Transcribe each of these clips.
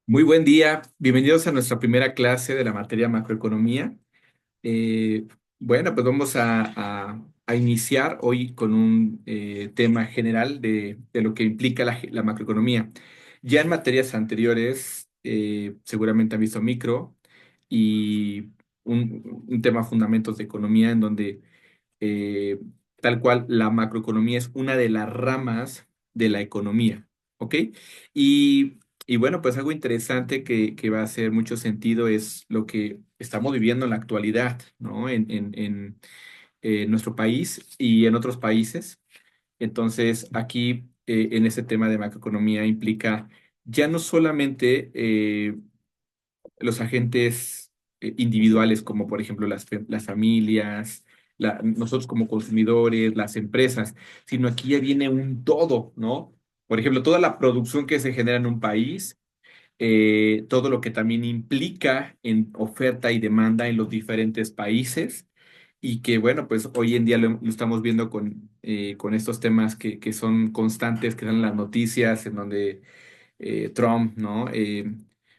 Muy buen día, bienvenidos a nuestra primera clase de la materia macroeconomía. Eh, bueno, pues vamos a iniciar hoy con un tema general de lo que implica la macroeconomía. Ya en materias anteriores, seguramente han visto micro y un tema fundamentos de economía en donde eh, tal cual la macroeconomía es una de las ramas de la economía, ¿ok? Y, y bueno, pues algo interesante que va a hacer mucho sentido es lo que estamos viviendo en la actualidad, ¿no? En nuestro país y en otros países. Entonces, aquí en este tema de macroeconomía implica ya no solamente los agentes individuales, como por ejemplo las familias, nosotros como consumidores, las empresas, sino aquí ya viene un todo, ¿no? Por ejemplo, toda la producción que se genera en un país, todo lo que también implica en oferta y demanda en los diferentes países. Y que bueno, pues hoy en día lo estamos viendo con estos temas que son constantes, que dan las noticias, en donde Trump, ¿no?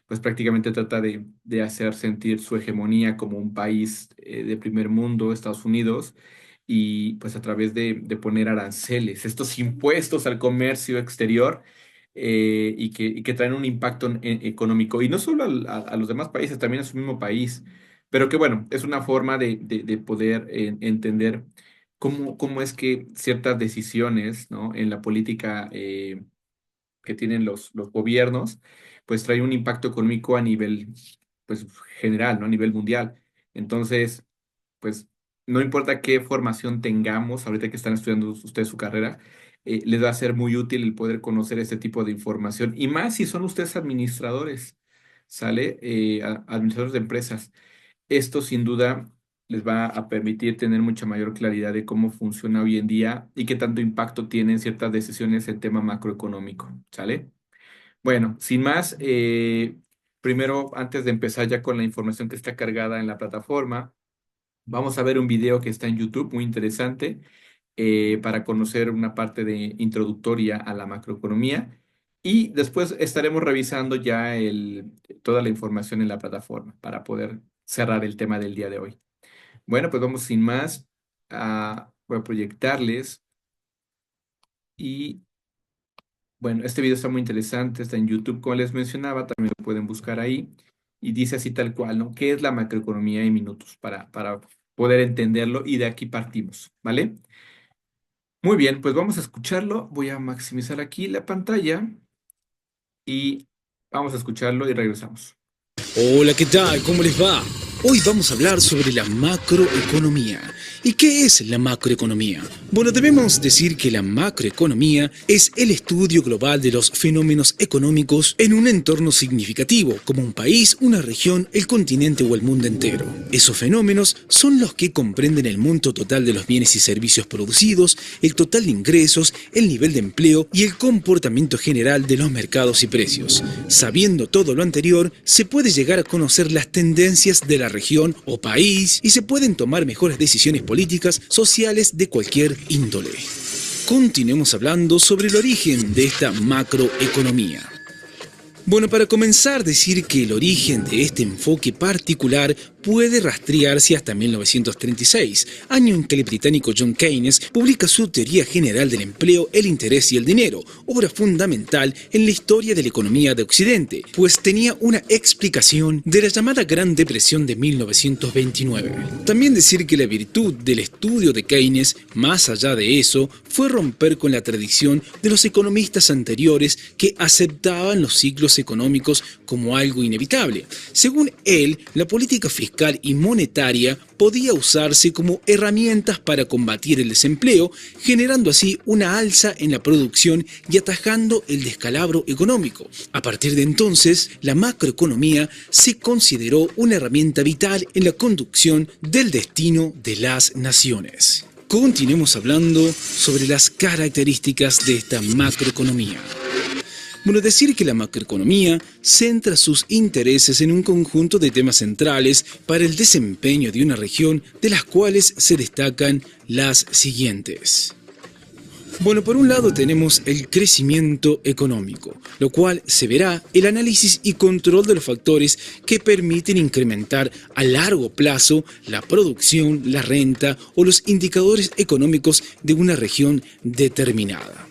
Pues prácticamente trata de hacer sentir su hegemonía como un país de primer mundo, Estados Unidos, y pues a través de poner aranceles, estos impuestos al comercio exterior, y que traen un impacto económico, y no solo a los demás países, también a su mismo país, pero que bueno, es una forma de poder entender cómo es que ciertas decisiones, ¿no? En la política que tienen los gobiernos, pues trae un impacto económico a nivel, pues, general, ¿no? A nivel mundial. Entonces, pues, no importa qué formación tengamos, ahorita que están estudiando ustedes su carrera, les va a ser muy útil el poder conocer este tipo de información. Y más si son ustedes administradores, ¿sale? Administradores de empresas. Esto sin duda les va a permitir tener mucha mayor claridad de cómo funciona hoy en día y qué tanto impacto tienen ciertas decisiones en tema macroeconómico, ¿sale? Bueno, sin más, primero, antes de empezar ya con la información que está cargada en la plataforma, vamos a ver un video que está en YouTube muy interesante para conocer una parte de introductoria a la macroeconomía y después estaremos revisando ya toda la información en la plataforma para poder cerrar el tema del día de hoy. Bueno, pues vamos sin más voy a proyectarles y bueno, este video está muy interesante, está en YouTube, como les mencionaba, también lo pueden buscar ahí. Y dice así tal cual, ¿no? ¿Qué es la macroeconomía en minutos? Para poder entenderlo y de aquí partimos, ¿vale? Muy bien, pues vamos a escucharlo. Voy a maximizar aquí la pantalla y vamos a escucharlo y regresamos. Hola, ¿qué tal? ¿Cómo les va? Hoy vamos a hablar sobre la macroeconomía. ¿Y qué es la macroeconomía? Bueno, debemos decir que la macroeconomía es el estudio global de los fenómenos económicos en un entorno significativo, como un país, una región, el continente o el mundo entero. Esos fenómenos son los que comprenden el monto total de los bienes y servicios producidos, el total de ingresos, el nivel de empleo y el comportamiento general de los mercados y precios. Sabiendo todo lo anterior, se puede llegar a conocer las tendencias de la región o país y se pueden tomar mejores decisiones políticas, sociales de cualquier índole. Continuemos hablando sobre el origen de esta macroeconomía. Bueno, para comenzar, decir que el origen de este enfoque particular puede rastrearse hasta 1936, año en que el británico John Keynes publica su Teoría General del Empleo, el Interés y el Dinero, obra fundamental en la historia de la economía de Occidente, pues tenía una explicación de la llamada Gran Depresión de 1929. También decir que la virtud del estudio de Keynes, más allá de eso, fue romper con la tradición de los economistas anteriores que aceptaban los ciclos económicos como algo inevitable. Según él, la política fiscal y monetaria podía usarse como herramientas para combatir el desempleo, generando así una alza en la producción y atajando el descalabro económico. A partir de entonces, la macroeconomía se consideró una herramienta vital en la conducción del destino de las naciones. Continuemos hablando sobre las características de esta macroeconomía. Bueno, decir que la macroeconomía centra sus intereses en un conjunto de temas centrales para el desempeño de una región, de las cuales se destacan las siguientes. Bueno, por un lado tenemos el crecimiento económico, lo cual se verá el análisis y control de los factores que permiten incrementar a largo plazo la producción, la renta o los indicadores económicos de una región determinada.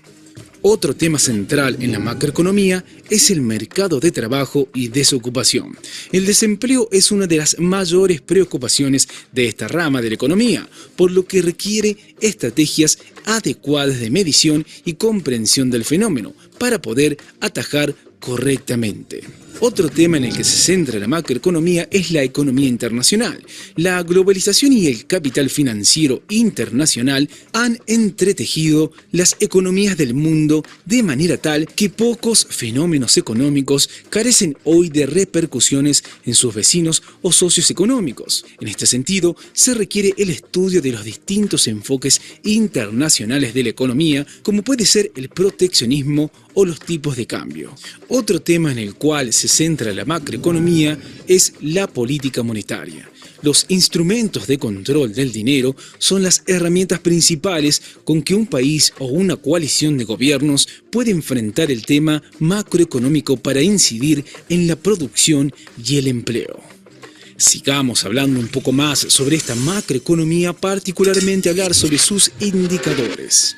Otro tema central en la macroeconomía es el mercado de trabajo y desocupación. El desempleo es una de las mayores preocupaciones de esta rama de la economía, por lo que requiere estrategias adecuadas de medición y comprensión del fenómeno para poder atajar correctamente. Otro tema en el que se centra la macroeconomía es la economía internacional. La globalización y el capital financiero internacional han entretejido las economías del mundo de manera tal que pocos fenómenos económicos carecen hoy de repercusiones en sus vecinos o socios económicos. En este sentido, se requiere el estudio de los distintos enfoques internacionales de la economía, como puede ser el proteccionismo o los tipos de cambio. Otro tema en el cual se centra la macroeconomía es la política monetaria. Los instrumentos de control del dinero son las herramientas principales con que un país o una coalición de gobiernos puede enfrentar el tema macroeconómico para incidir en la producción y el empleo. Sigamos hablando un poco más sobre esta macroeconomía, particularmente hablar sobre sus indicadores.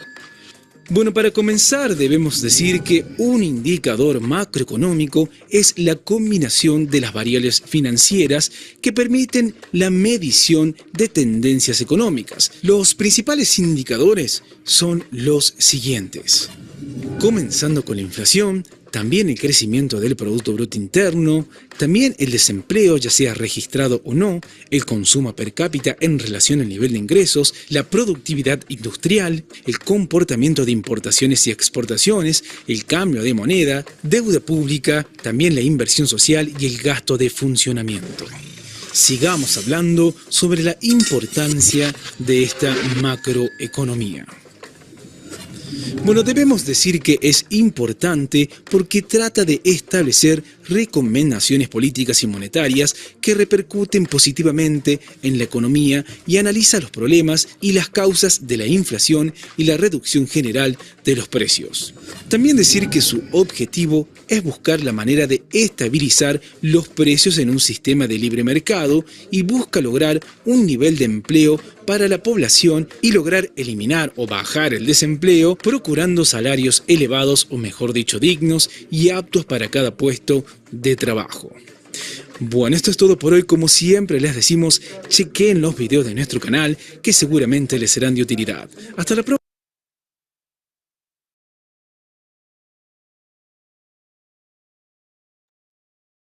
Bueno, para comenzar debemos decir que un indicador macroeconómico es la combinación de las variables financieras que permiten la medición de tendencias económicas. Los principales indicadores son los siguientes. Comenzando con la inflación, también el crecimiento del Producto Bruto Interno, también el desempleo, ya sea registrado o no, el consumo per cápita en relación al nivel de ingresos, la productividad industrial, el comportamiento de importaciones y exportaciones, el cambio de moneda, deuda pública, también la inversión social y el gasto de funcionamiento. Sigamos hablando sobre la importancia de esta macroeconomía. Bueno, debemos decir que es importante porque trata de establecer recomendaciones políticas y monetarias que repercuten positivamente en la economía y analiza los problemas y las causas de la inflación y la reducción general de los precios. También decir que su objetivo es buscar la manera de estabilizar los precios en un sistema de libre mercado y busca lograr un nivel de empleo para la población y lograr eliminar o bajar el desempleo, procurando salarios elevados o mejor dicho dignos y aptos para cada puesto de trabajo. Bueno, esto es todo por hoy. Como siempre les decimos, chequen los videos de nuestro canal que seguramente les serán de utilidad. Hasta la próxima.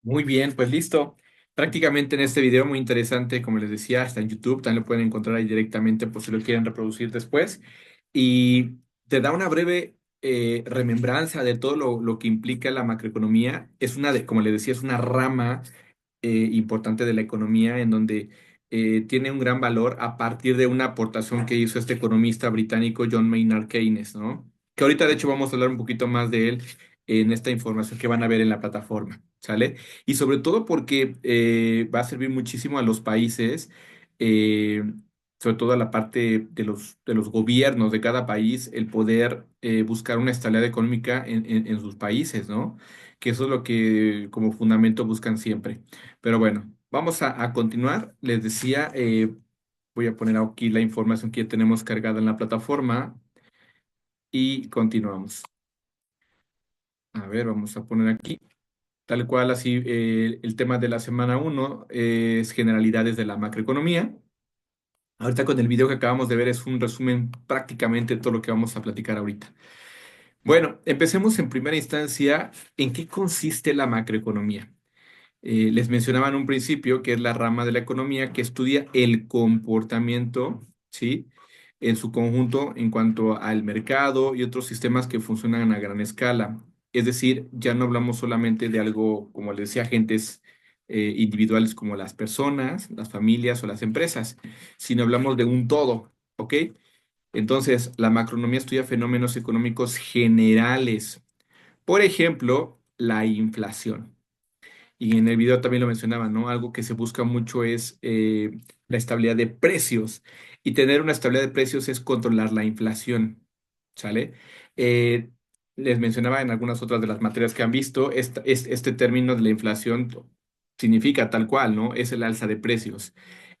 Muy bien, pues listo. Prácticamente en este video muy interesante, como les decía, está en YouTube, también lo pueden encontrar ahí directamente por si lo quieren reproducir después. Y te da una breve remembranza de todo lo que implica la macroeconomía. Es una de, como les decía, es una rama importante de la economía en donde tiene un gran valor a partir de una aportación que hizo este economista británico John Maynard Keynes, ¿no? Que ahorita de hecho vamos a hablar un poquito más de él en esta información que van a ver en la plataforma, ¿sale? Y sobre todo porque va a servir muchísimo a los países, eh, sobre todo a la parte de los gobiernos de cada país, el poder buscar una estabilidad económica en sus países, ¿no? Que eso es lo que como fundamento buscan siempre. Pero bueno, vamos a continuar. Les decía, voy a poner aquí la información que ya tenemos cargada en la plataforma y continuamos. A ver, vamos a poner aquí. Tal cual, así, el tema de la semana uno es generalidades de la macroeconomía. Ahorita con el video que acabamos de ver es un resumen prácticamente de todo lo que vamos a platicar ahorita. Bueno, empecemos en primera instancia, ¿en qué consiste la macroeconomía? Les mencionaba en un principio que es la rama de la economía que estudia el comportamiento, ¿sí? En su conjunto en cuanto al mercado y otros sistemas que funcionan a gran escala. Es decir, ya no hablamos solamente de algo, como les decía, agentes individuales como las personas, las familias o las empresas, sino hablamos de un todo, ¿ok? Entonces, la macroeconomía estudia fenómenos económicos generales. Por ejemplo, la inflación. Y en el video también lo mencionaba, ¿no? Algo que se busca mucho es la estabilidad de precios. Y tener una estabilidad de precios es controlar la inflación. ¿sale? Eh, Les mencionaba en algunas otras de las materias que han visto, este término de la inflación significa tal cual, ¿no? Es el alza de precios.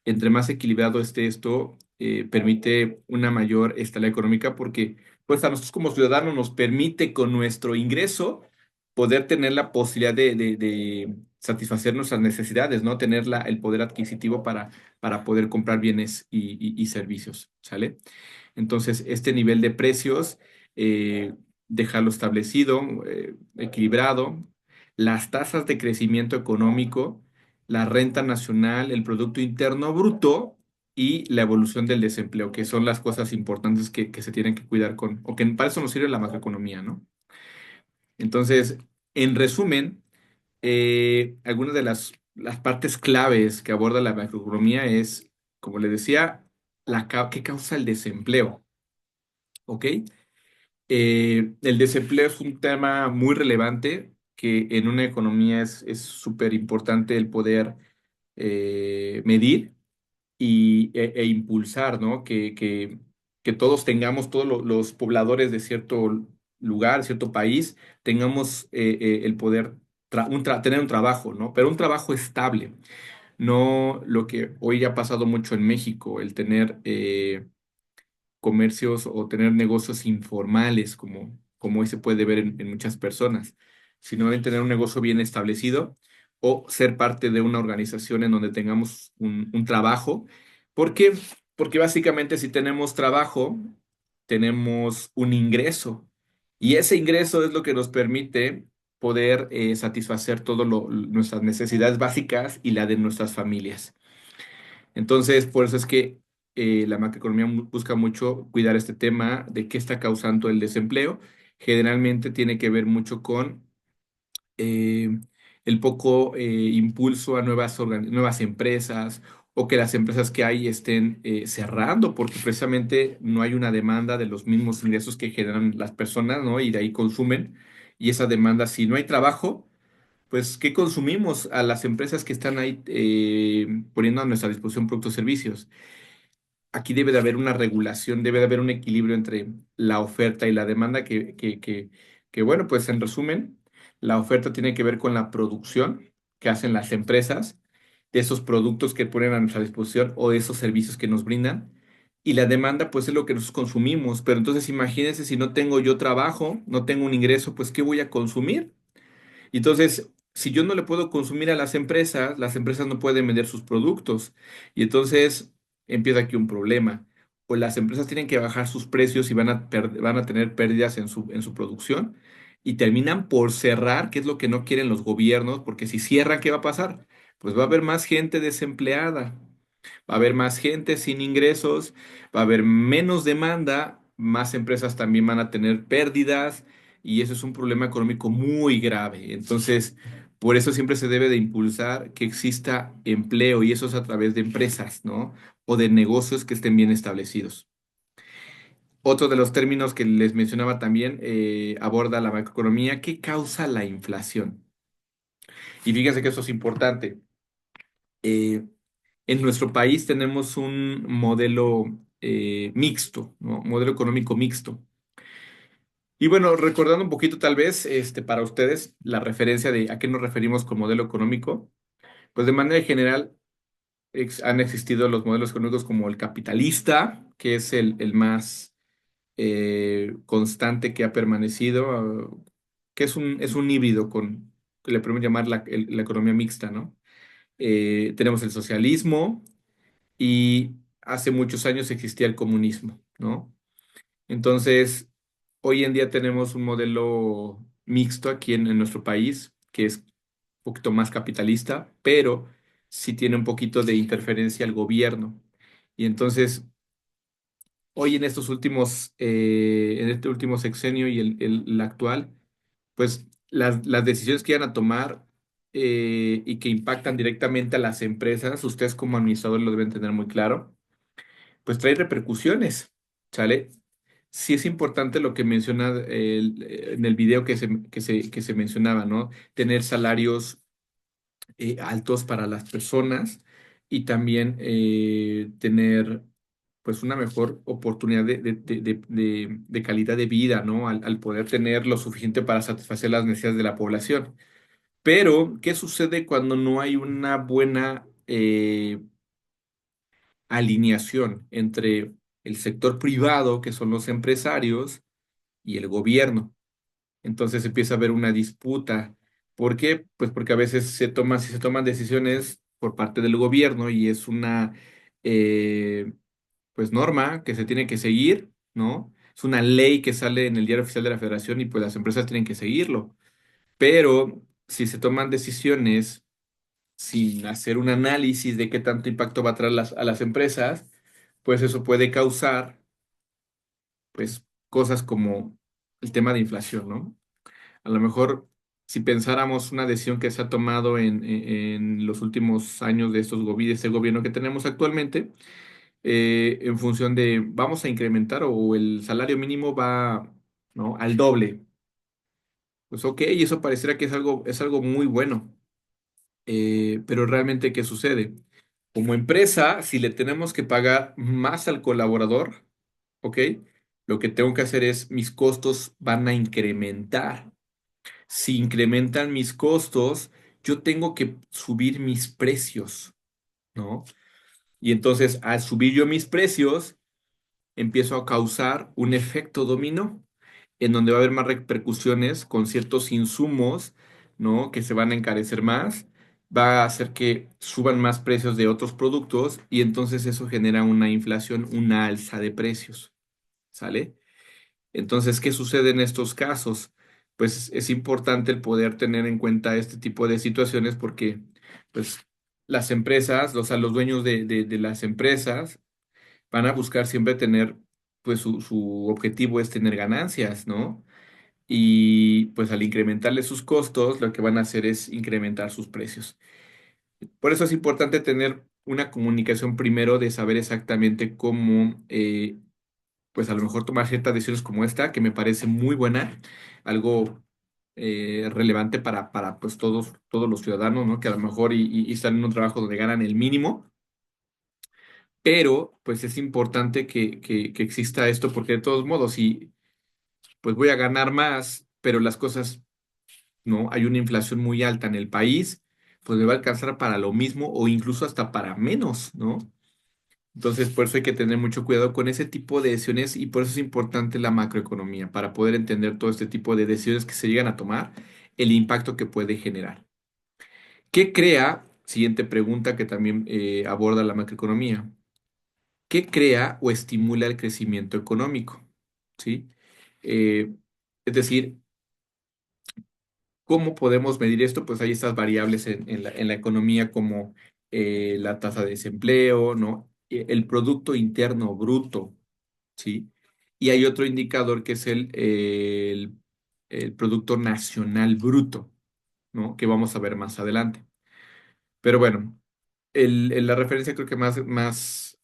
Entre más equilibrado esté esto, permite una mayor estabilidad económica porque, pues, a nosotros como ciudadanos nos permite con nuestro ingreso poder tener la posibilidad de satisfacer nuestras necesidades, ¿no? Tener el poder adquisitivo para poder comprar bienes y servicios, ¿sale? Entonces, este nivel de precios, dejarlo establecido, equilibrado, las tasas de crecimiento económico, la renta nacional, el Producto Interno Bruto y la evolución del desempleo, que son las cosas importantes que se tienen que cuidar o que para eso nos sirve la macroeconomía, ¿no? Entonces, en resumen, algunas de las partes claves que aborda la macroeconomía es, como le decía, ¿qué causa el desempleo? ¿Ok? El desempleo es un tema muy relevante que en una economía es súper importante el poder medir e impulsar, ¿no? Que todos tengamos, todos los pobladores de cierto lugar, cierto país, tengamos el poder tener un trabajo, ¿no? Pero un trabajo estable, no lo que hoy ha pasado mucho en México, el tener comercios o tener negocios informales, como hoy se puede ver en muchas personas, sino en tener un negocio bien establecido o ser parte de una organización en donde tengamos un trabajo. ¿Por qué? Porque básicamente si tenemos trabajo, tenemos un ingreso y ese ingreso es lo que nos permite poder satisfacer todas nuestras necesidades básicas y la de nuestras familias. Entonces, por eso es que la macroeconomía busca mucho cuidar este tema de qué está causando el desempleo. Generalmente tiene que ver mucho con eh, el poco impulso a nuevas empresas o que las empresas que hay estén cerrando porque precisamente no hay una demanda de los mismos ingresos que generan las personas, ¿no? Y de ahí consumen. Y esa demanda, si no hay trabajo, pues, ¿qué consumimos a las empresas que están ahí poniendo a nuestra disposición productos y servicios? Aquí debe de haber una regulación, debe de haber un equilibrio entre la oferta y la demanda que, bueno, pues en resumen, la oferta tiene que ver con la producción que hacen las empresas de esos productos que ponen a nuestra disposición o de esos servicios que nos brindan. Y la demanda, pues es lo que nosotros consumimos. Pero entonces imagínense si no tengo yo trabajo, no tengo un ingreso, pues ¿qué voy a consumir? Y entonces, si yo no le puedo consumir a las empresas no pueden vender sus productos. Y entonces empieza aquí un problema. Pues las empresas tienen que bajar sus precios y van a tener pérdidas en su producción y terminan por cerrar, que es lo que no quieren los gobiernos, porque si cierran, ¿qué va a pasar? Pues va a haber más gente desempleada. Va a haber más gente sin ingresos, va a haber menos demanda, más empresas también van a tener pérdidas y eso es un problema económico muy grave. Entonces, por eso siempre se debe de impulsar que exista empleo y eso es a través de empresas, ¿no? O de negocios que estén bien establecidos. Otro de los términos que les mencionaba también aborda la macroeconomía. ¿Qué causa la inflación? Y fíjense que eso es importante. Eh, En nuestro país tenemos un modelo mixto, ¿no? Modelo económico mixto. Y bueno, recordando un poquito tal vez para ustedes la referencia de a qué nos referimos con modelo económico, pues de manera general han existido los modelos económicos como el capitalista, que es el más constante que ha permanecido, que es un híbrido que le podemos llamar la economía mixta, ¿no? Tenemos el socialismo y hace muchos años existía el comunismo, ¿no? Entonces, hoy en día tenemos un modelo mixto aquí en nuestro país, que es un poquito más capitalista, pero sí tiene un poquito de interferencia al gobierno. Y entonces, hoy en este último sexenio y el actual, pues las decisiones que van a tomar y que impactan directamente a las empresas, ustedes como administradores lo deben tener muy claro pues trae repercusiones, ¿sale? Sí es importante lo que menciona en el video que se mencionaba, ¿no? Tener salarios altos para las personas y también tener pues una mejor oportunidad de calidad de vida, ¿no? Al poder tener lo suficiente para satisfacer las necesidades de la población. Pero, ¿qué sucede cuando no hay una buena alineación entre el sector privado, que son los empresarios, y el gobierno? Entonces empieza a haber una disputa. ¿Por qué? Pues porque a veces si se toman decisiones por parte del gobierno y es una eh, pues norma que se tiene que seguir, ¿no? Es una ley que sale en el Diario Oficial de la Federación y pues las empresas tienen que seguirlo. Pero si se toman decisiones sin hacer un análisis de qué tanto impacto va a traer a las empresas, pues eso puede causar pues cosas como el tema de inflación, ¿no? A lo mejor, si pensáramos una decisión que se ha tomado en los últimos años de de este gobierno que tenemos actualmente, en función de vamos a incrementar o el salario mínimo va, ¿no?, al doble. Pues ok, y eso pareciera que es algo muy bueno. Pero realmente, ¿qué sucede? Como empresa, si le tenemos que pagar más al colaborador, ¿ok? Lo que tengo que hacer es mis costos van a incrementar. Si incrementan mis costos, yo tengo que subir mis precios, ¿no? Y entonces, al subir yo mis precios, empiezo a causar un efecto dominó, en donde va a haber más repercusiones con ciertos insumos, ¿no? Que se van a encarecer más, va a hacer que suban más precios de otros productos y entonces eso genera una inflación, una alza de precios, ¿sale? Entonces, ¿qué sucede en estos casos? Pues es importante el poder tener en cuenta este tipo de situaciones porque, pues, las empresas, o sea, los dueños de las empresas van a buscar siempre tener, pues, su objetivo es tener ganancias, ¿no? Y pues al incrementarle sus costos, lo que van a hacer es incrementar sus precios. Por eso es importante tener una comunicación primero de saber exactamente cómo pues a lo mejor tomar ciertas decisiones como esta, que me parece muy buena, algo relevante para pues todos los ciudadanos, ¿no? Que a lo mejor y están en un trabajo donde ganan el mínimo, pero pues es importante que exista esto porque de todos modos, si pues voy a ganar más, pero las cosas, ¿no? Hay una inflación muy alta en el país, pues me va a alcanzar para lo mismo o incluso hasta para menos, ¿no? Entonces, por eso hay que tener mucho cuidado con ese tipo de decisiones y por eso es importante la macroeconomía, para poder entender todo este tipo de decisiones que se llegan a tomar, el impacto que puede generar. ¿Qué crea? Siguiente pregunta que también aborda la macroeconomía. ¿Qué crea o estimula el crecimiento económico? ¿Sí? Eh, es decir, ¿cómo podemos medir esto? Pues hay estas variables en la economía como la tasa de desempleo, ¿no? El Producto Interno Bruto, ¿sí? Y hay otro indicador que es el Producto Nacional Bruto, ¿no? Que vamos a ver más adelante. Pero bueno, la referencia creo que más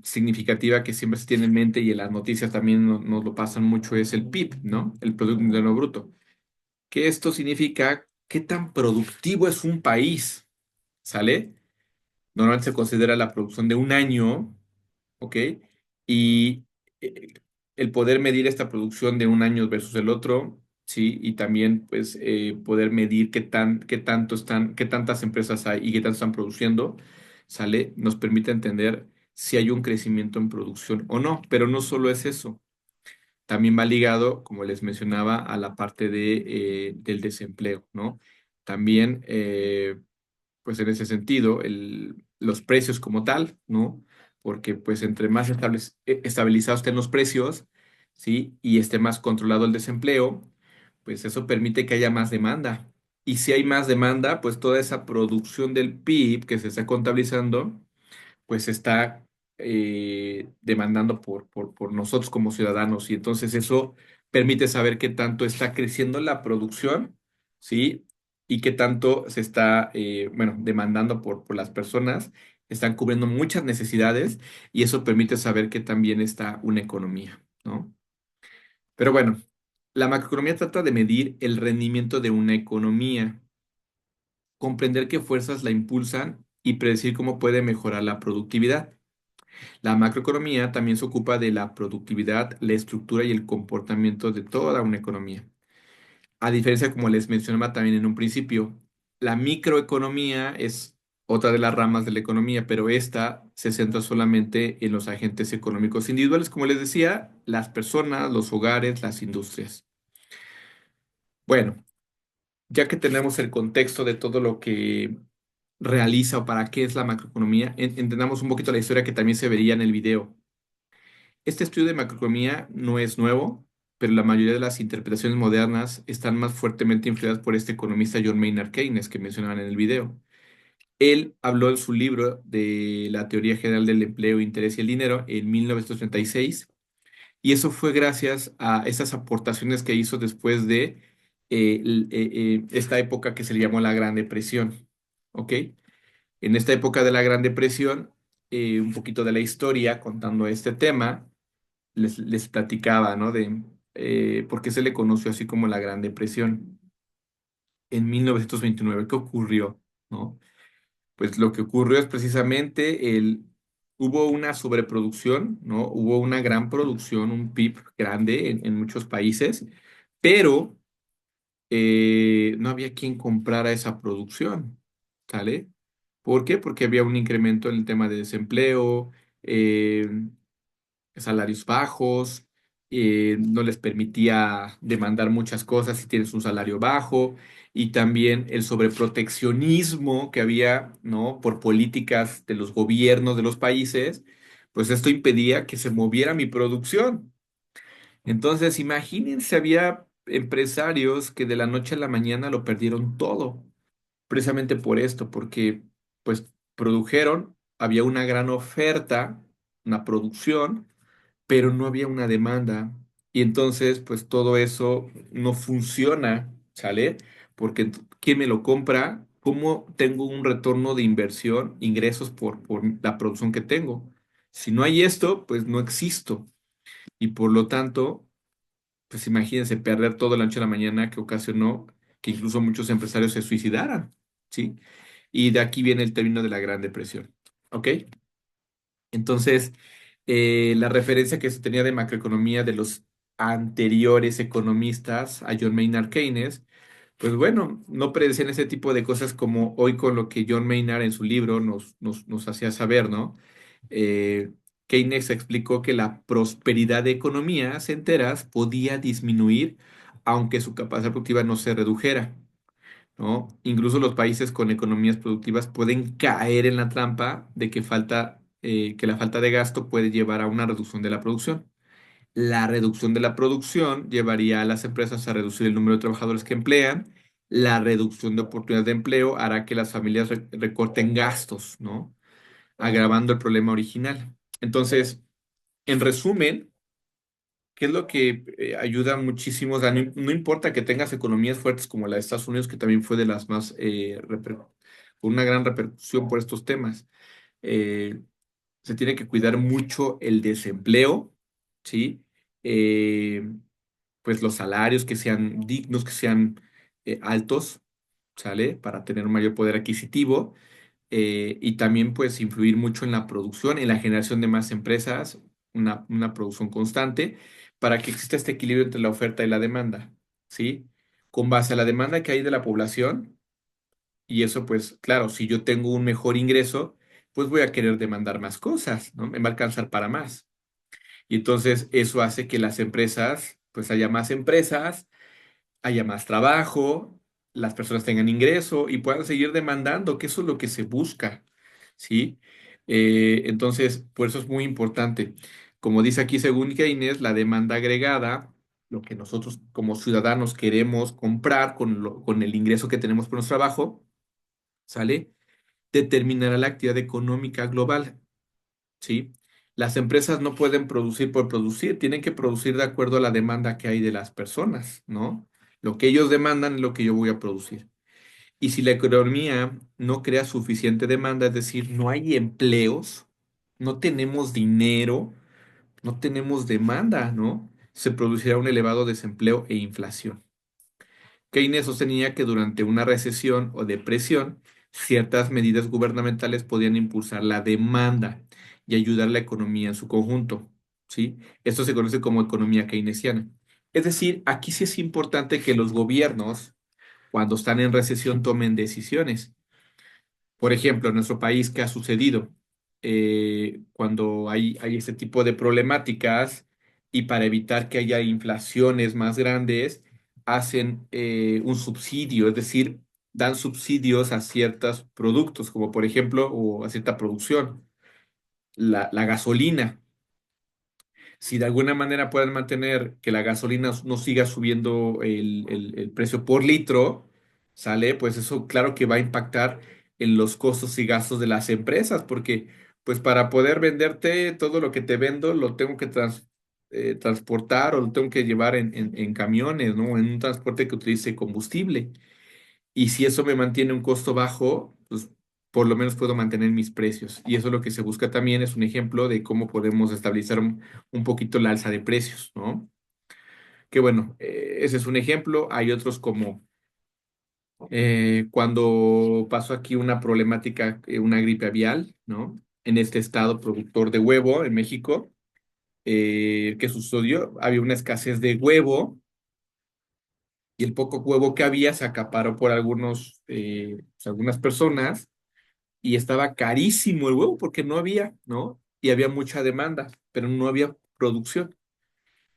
significativa que siempre se tiene en mente y en las noticias también nos lo pasan mucho es el PIB, ¿no? El Producto Interno Bruto, que esto significa qué tan productivo es un país, ¿sale? Normalmente se considera la producción de un año, ¿ok? Y eh, el poder medir esta producción de un año versus el otro, ¿sí? Y también, pues, poder medir qué tantas empresas hay y qué tanto están produciendo, ¿sale? Nos permite entender si hay un crecimiento en producción o no, pero no solo es eso. También va ligado, como les mencionaba, a la parte del desempleo, ¿no? También, pues en ese sentido, los precios como tal, ¿no? Porque pues entre más estabilizados estén los precios, ¿sí? Y esté más controlado el desempleo, pues eso permite que haya más demanda. Y si hay más demanda, pues toda esa producción del PIB que se está contabilizando, pues está demandando por nosotros como ciudadanos. Y entonces eso permite saber qué tanto está creciendo la producción, ¿sí? Y qué tanto se está, bueno, demandando por las personas. Están cubriendo muchas necesidades y eso permite saber que también está una economía, ¿no? Pero bueno, la macroeconomía trata de medir el rendimiento de una economía, comprender qué fuerzas la impulsan y predecir cómo puede mejorar la productividad. La macroeconomía también se ocupa de la productividad, la estructura y el comportamiento de toda una economía. A diferencia, como les mencionaba también en un principio, la microeconomía es otra de las ramas de la economía, pero esta se centra solamente en los agentes económicos individuales, como les decía, las personas, los hogares, las industrias. Bueno, ya que tenemos el contexto de todo lo que realiza o para qué es la macroeconomía, entendamos un poquito la historia que también se vería en el video. Este estudio de macroeconomía no es nuevo, pero la mayoría de las interpretaciones modernas están más fuertemente influidas por este economista John Maynard Keynes que mencionaban en el video. Él habló en su libro de la teoría general del empleo, interés y el dinero en 1936, y eso fue gracias a esas aportaciones que hizo después de esta época que se le llamó la Gran Depresión. ¿Ok? En esta época de la Gran Depresión, un poquito de la historia contando este tema les platicaba, ¿no? De por qué se le conoció así como la Gran Depresión en 1929. ¿Qué ocurrió? ¿No? Pues lo que ocurrió es precisamente hubo una sobreproducción, ¿no? Hubo una gran producción, un PIB grande en muchos países, pero no había quien comprara esa producción, ¿sale? ¿Por qué? Porque había un incremento en el tema de desempleo, eh, salarios bajos, no les permitía demandar muchas cosas si tienes un salario bajo, y también el sobreproteccionismo que había, ¿no? Por políticas de los gobiernos de los países, pues esto impedía que se moviera mi producción. Entonces, imagínense, había empresarios que de la noche a la mañana lo perdieron todo, precisamente por esto, porque pues produjeron, había una gran oferta, una producción, pero no había una demanda. Y entonces, pues todo eso no funciona, ¿sale? Porque ¿quién me lo compra? ¿Cómo tengo un retorno de inversión, ingresos por la producción que tengo? Si no hay esto, pues no existo. Y por lo tanto, pues imagínense perder todo de la noche a la mañana que ocasionó que incluso muchos empresarios se suicidaran, ¿sí? Y de aquí viene el término de la Gran Depresión, ¿ok? Entonces, la referencia que se tenía de macroeconomía de los anteriores economistas a John Maynard Keynes, pues bueno, no predecían ese tipo de cosas como hoy con lo que John Maynard en su libro nos hacía saber, ¿no? Eh, Keynes explicó que la prosperidad de economías enteras podía disminuir aunque su capacidad productiva no se redujera. ¿No? Incluso los países con economías productivas pueden caer en la trampa de que la falta de gasto puede llevar a una reducción de la producción. La reducción de la producción llevaría a las empresas a reducir el número de trabajadores que emplean. La reducción de oportunidades de empleo hará que las familias recorten gastos, ¿no? Agravando el problema original. Entonces, en resumen, ¿qué es lo que ayuda muchísimo? O sea, no importa que tengas economías fuertes como la de Estados Unidos, que también fue de las más, con una gran repercusión por estos temas. eh, Se tiene que cuidar mucho el desempleo, ¿sí? Eh, pues los salarios que sean dignos, que sean altos, ¿sale? Para tener un mayor poder adquisitivo, y también pues influir mucho en la producción, en la generación de más empresas, una producción constante, para que exista este equilibrio entre la oferta y la demanda, ¿sí? Con base a la demanda que hay de la población, y eso pues claro, si yo tengo un mejor ingreso, pues voy a querer demandar más cosas, ¿no? Me va a alcanzar para más. Y entonces eso hace que las empresas, pues haya más empresas, haya más trabajo, las personas tengan ingreso y puedan seguir demandando, que eso es lo que se busca, ¿sí? Entonces, por eso es muy importante. Como dice aquí, según Keynes, la demanda agregada, lo que nosotros como ciudadanos queremos comprar con el ingreso que tenemos por nuestro trabajo, ¿sale? Determinará la actividad económica global. ¿Sí? Las empresas no pueden producir por producir, tienen que producir de acuerdo a la demanda que hay de las personas, ¿no? Lo que ellos demandan es lo que yo voy a producir. Y si la economía no crea suficiente demanda, es decir, no hay empleos, no tenemos dinero, no tenemos demanda, ¿no? Se producirá un elevado desempleo e inflación. Keynes sostenía que durante una recesión o depresión, ciertas medidas gubernamentales podían impulsar la demanda y ayudar a la economía en su conjunto, ¿sí? Esto se conoce como economía keynesiana. Es decir, aquí sí es importante que los gobiernos, cuando están en recesión, tomen decisiones. Por ejemplo, en nuestro país, ¿qué ha sucedido? Cuando hay este tipo de problemáticas y para evitar que haya inflaciones más grandes, hacen un subsidio, es decir, dan subsidios a ciertos productos, como por ejemplo, o a cierta producción, la gasolina. Si de alguna manera pueden mantener que la gasolina no siga subiendo el precio por litro, ¿sale? Pues eso claro que va a impactar en los costos y gastos de las empresas, porque pues para poder venderte todo lo que te vendo lo tengo que transportar o lo tengo que llevar en camiones, ¿no? En un transporte que utilice combustible. Y si eso me mantiene un costo bajo, pues por lo menos puedo mantener mis precios. Y eso es lo que se busca también, es un ejemplo de cómo podemos estabilizar un poquito la alza de precios, ¿no? Que bueno, ese es un ejemplo. Hay otros como cuando pasó aquí una problemática, una gripe aviar, ¿no? En este estado productor de huevo en México, ¿qué sucedió? Había una escasez de huevo y el poco huevo que había se acaparó por algunas personas y estaba carísimo el huevo porque no había, ¿no? Y había mucha demanda, pero no había producción.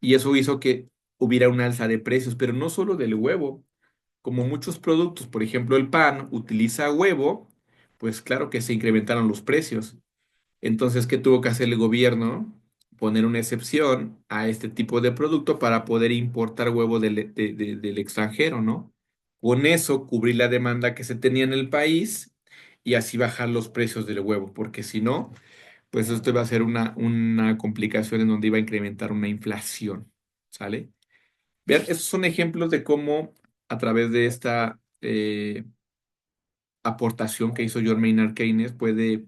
Y eso hizo que hubiera un alza de precios, pero no solo del huevo, como muchos productos, por ejemplo, el pan utiliza huevo, pues claro que se incrementaron los precios. Entonces, ¿qué tuvo que hacer el gobierno? Poner una excepción a este tipo de producto para poder importar huevo del extranjero, ¿no? Con eso cubrir la demanda que se tenía en el país y así bajar los precios del huevo, porque si no, pues esto iba a ser una complicación en donde iba a incrementar una inflación, ¿sale? Vean, estos son ejemplos de cómo a través de esta aportación que hizo John Maynard Keynes puede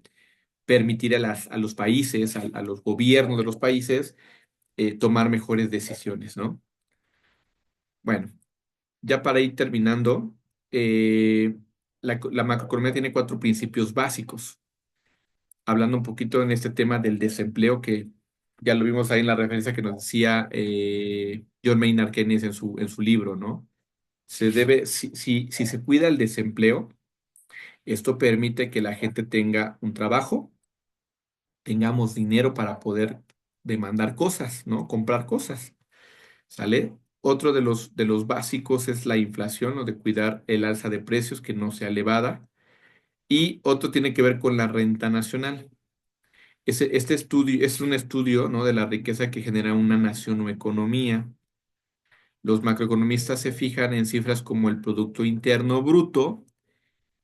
permitir a los países, a los gobiernos de los países, tomar mejores decisiones, ¿no? Bueno, ya para ir terminando, la macroeconomía tiene cuatro principios básicos. Hablando un poquito en este tema del desempleo, que ya lo vimos ahí en la referencia que nos decía John Maynard Keynes en su libro, ¿no? Si se cuida el desempleo, esto permite que la gente tenga un trabajo, tengamos dinero para poder demandar cosas, ¿no? Comprar cosas, ¿sale? Otro de los básicos es la inflación o de cuidar el alza de precios que no sea elevada. Y otro tiene que ver con la renta nacional. Este estudio es un estudio, ¿no? De la riqueza que genera una nación o economía. Los macroeconomistas se fijan en cifras como el Producto Interno Bruto,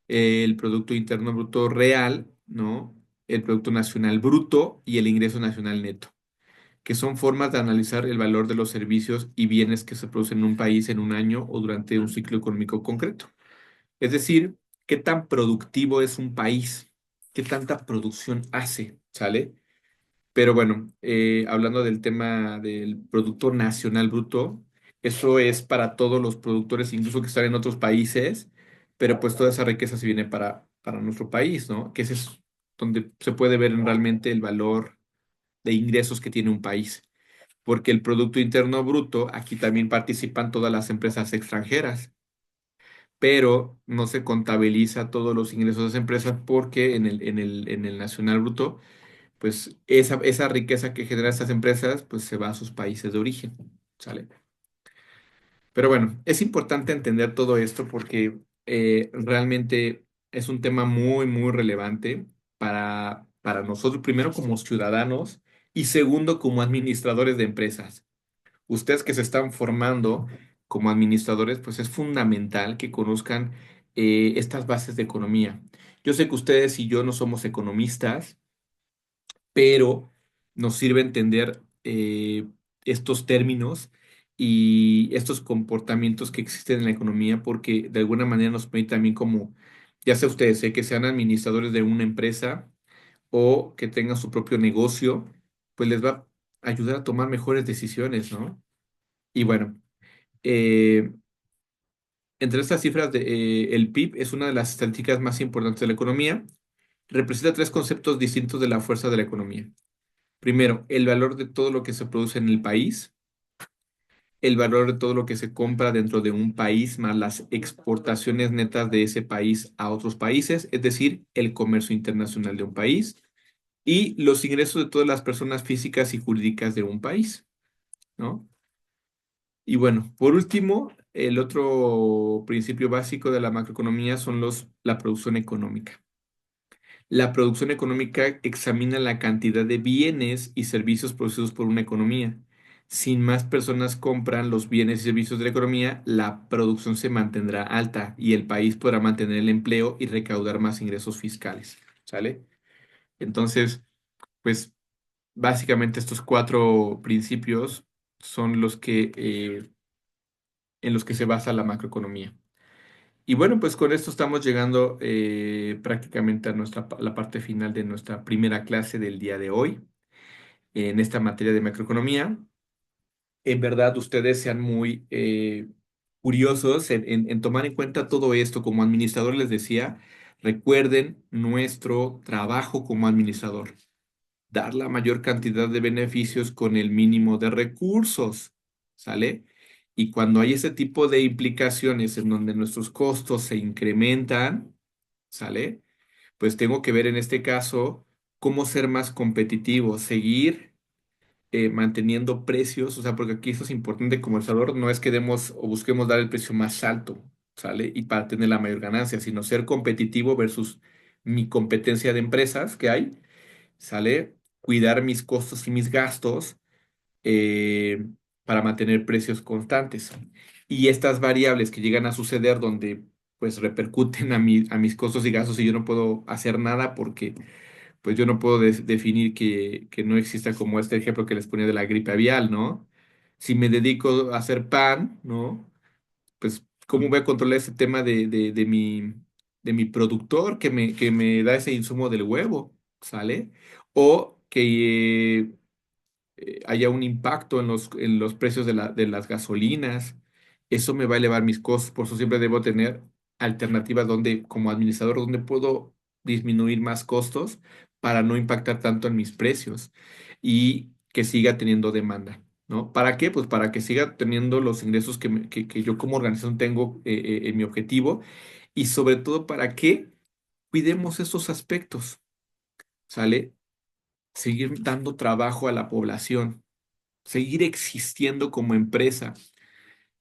el Producto Interno Bruto Real, ¿no? El Producto Nacional Bruto y el Ingreso Nacional Neto, que son formas de analizar el valor de los servicios y bienes que se producen en un país en un año o durante un ciclo económico concreto. Es decir, qué tan productivo es un país, qué tanta producción hace, ¿sale? Pero bueno, hablando del tema del Producto Nacional Bruto, eso es para todos los productores, incluso que están en otros países, pero pues toda esa riqueza se viene para nuestro país, ¿no? Que ese es donde se puede ver realmente el valor de ingresos que tiene un país. Porque el Producto Interno Bruto, aquí también participan todas las empresas extranjeras, pero no se contabiliza todos los ingresos de esas empresas porque en el Nacional Bruto pues esa riqueza que generan estas empresas, pues se va a sus países de origen, ¿sale? Pero bueno, es importante entender todo esto porque realmente es un tema muy, muy relevante para nosotros, primero como ciudadanos y segundo como administradores de empresas. Ustedes que se están formando como administradores, pues es fundamental que conozcan estas bases de economía. Yo sé que ustedes y yo no somos economistas, pero nos sirve entender estos términos y estos comportamientos que existen en la economía porque de alguna manera nos permite también como, ya sea ustedes, que sean administradores de una empresa o que tengan su propio negocio, pues les va a ayudar a tomar mejores decisiones, ¿no? Y bueno, eh, entre estas cifras, el PIB es una de las estadísticas más importantes de la economía representa tres conceptos distintos de la fuerza de la economía. Primero, el valor de todo lo que se produce en el país, el valor de todo lo que se compra dentro de un país, más las exportaciones netas de ese país a otros países, es decir, el comercio internacional de un país, y los ingresos de todas las personas físicas y jurídicas de un país, ¿no? Y bueno, por último, el otro principio básico de la macroeconomía son la producción económica. La producción económica examina la cantidad de bienes y servicios producidos por una economía. Si más personas compran los bienes y servicios de la economía, la producción se mantendrá alta y el país podrá mantener el empleo y recaudar más ingresos fiscales. ¿Sale? Entonces, pues básicamente estos cuatro principios son en los que se basa la macroeconomía. Y bueno, pues con esto estamos llegando prácticamente a la parte final de nuestra primera clase del día de hoy en esta materia de macroeconomía. En verdad, ustedes sean muy curiosos en tomar en cuenta todo esto. Como administrador les decía, recuerden nuestro trabajo como administrador, dar la mayor cantidad de beneficios con el mínimo de recursos, ¿sale? Y cuando hay ese tipo de implicaciones en donde nuestros costos se incrementan, ¿sale? Pues tengo que ver en este caso cómo ser más competitivo, seguir manteniendo precios, o sea, porque aquí esto es importante como comerciador, no es que demos o busquemos dar el precio más alto, ¿sale? Y para tener la mayor ganancia, sino ser competitivo versus mi competencia de empresas que hay, ¿sale? Cuidar mis costos y mis gastos eh, para mantener precios constantes. Y estas variables que llegan a suceder donde pues repercuten a mis costos y gastos y yo no puedo hacer nada porque pues yo no puedo definir que no exista como este ejemplo que les ponía de la gripe aviar, ¿no? Si me dedico a hacer pan, ¿no? Pues ¿cómo voy a controlar ese tema de mi productor que me da ese insumo del huevo, ¿sale? O que haya un impacto en los precios de las gasolinas. Eso me va a elevar mis costos, por eso siempre debo tener alternativas donde, como administrador, donde puedo disminuir más costos para no impactar tanto en mis precios y que siga teniendo demanda, ¿no? ¿Para qué? Pues para que siga teniendo los ingresos que yo como organización tengo en mi objetivo y sobre todo para que cuidemos esos aspectos, ¿sale? Seguir dando trabajo a la población, seguir existiendo como empresa.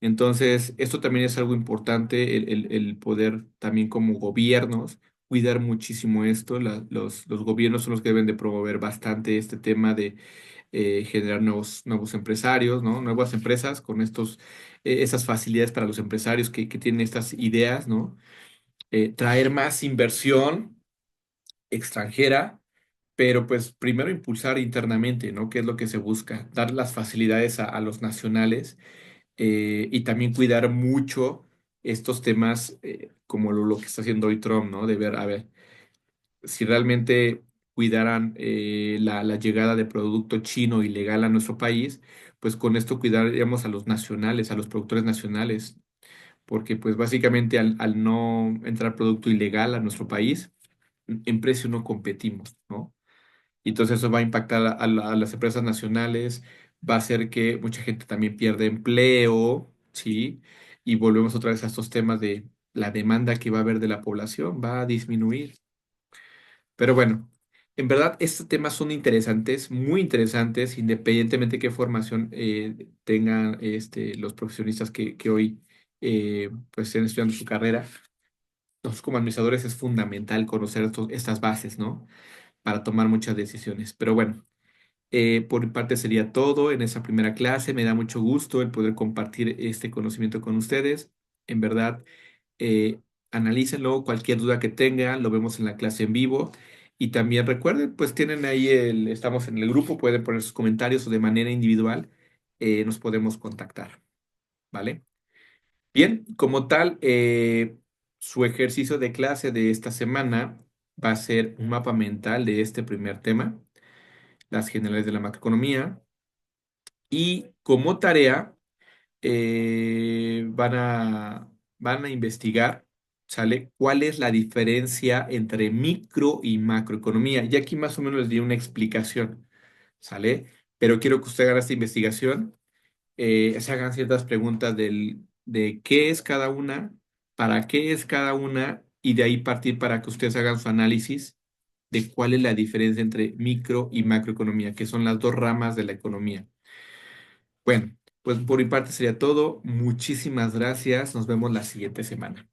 Entonces, esto también es algo importante, el poder también como gobiernos cuidar muchísimo esto. Los gobiernos son los que deben de promover bastante este tema de generar nuevos empresarios, ¿no? Nuevas empresas con esas facilidades para los empresarios que tienen estas ideas, ¿no? Traer más inversión extranjera, pero pues primero impulsar internamente, ¿no? ¿Qué es lo que se busca? Dar las facilidades a los nacionales y también cuidar mucho estos temas como lo que está haciendo hoy Trump, ¿no? De ver, a ver, si realmente cuidaran la llegada de producto chino ilegal a nuestro país, pues con esto cuidaríamos a los nacionales, a los productores nacionales, porque pues básicamente al no entrar producto ilegal a nuestro país, en precio no competimos, ¿no? Y entonces eso va a impactar a las empresas nacionales, va a hacer que mucha gente también pierda empleo, ¿sí? Y volvemos otra vez a estos temas de la demanda que va a haber de la población, va a disminuir. Pero bueno, en verdad estos temas son interesantes, muy interesantes, independientemente de qué formación tengan los profesionistas que hoy pues estén estudiando su carrera. Nosotros como administradores es fundamental conocer estas bases, ¿no? Para tomar muchas decisiones. Pero bueno. Por mi parte sería todo en esa primera clase. Me da mucho gusto el poder compartir este conocimiento con ustedes. En verdad, eh, analícenlo, cualquier duda que tengan, lo vemos en la clase en vivo. Y también recuerden, pues tienen ahí estamos en el grupo, pueden poner sus comentarios o de manera individual nos podemos contactar, ¿vale? Bien, como tal, su ejercicio de clase de esta semana va a ser un mapa mental de este primer tema, las generales de la macroeconomía. Y como tarea van van a investigar, ¿sale? ¿Cuál es la diferencia entre micro y macroeconomía? Y aquí más o menos les di una explicación, ¿sale? Pero quiero que usted haga esta investigación, se hagan ciertas preguntas de qué es cada una, para qué es cada una, y de ahí partir para que ustedes hagan su análisis de cuál es la diferencia entre micro y macroeconomía, que son las dos ramas de la economía. Bueno, pues por mi parte sería todo. Muchísimas gracias. Nos vemos la siguiente semana.